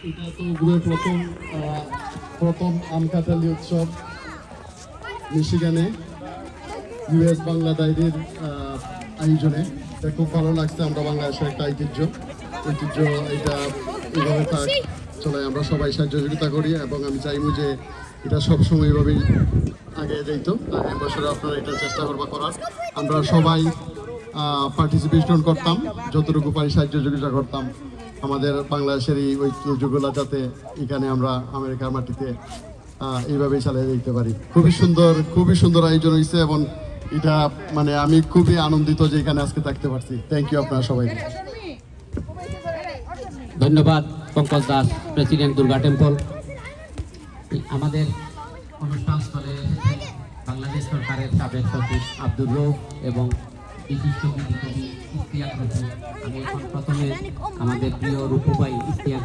এটা তো গ্রুপের প্রথম আম কাঁঠালি উৎসব মিশিগানে ইউএস বাংলা ডায়েরির আয়োজনে। এটা খুব ভালো লাগছে। আমরা বাংলাদেশের একটা ঐতিহ্য এটা এইভাবে থাক চলে, আমরা সবাই সহযোগিতা করি এবং আমি চাইবো যে এটা সবসময় এইভাবেই আগে যাইতো। আগামী বছরে আপনারা এটা চেষ্টা করবা করার। আমরা সবাই পার্টিসিপেশন করতাম, যতটুকু পারি সহযোগিতা করতাম আমাদের বাংলাদেশের এই ঐতিহ্যগুলো যাতে এখানে আমরা আমেরিকার মাটিতে এইভাবেই চালিয়ে যেতে পারি। খুবই সুন্দর আয়োজন হয়েছে এবং এটা মানে আমি খুবই আনন্দিত যে এখানে আজকে থাকতে পারছি। থ্যাংক ইউ আপনারা সবাই। ধন্যবাদ পঙ্কজ দাস, প্রেসিডেন্ট দুর্গা টেম্পল। আমাদের অনুষ্ঠান স্থলে বাংলাদেশ সরকারের সাবেক সচিব আব্দুর রৌফ এবং বিশিষ্ট গীতিকবি ইশতিয়াক রুপু। আমি এখন প্রথমে আমাদের প্রিয় রুপু ভাই ইশতিয়াক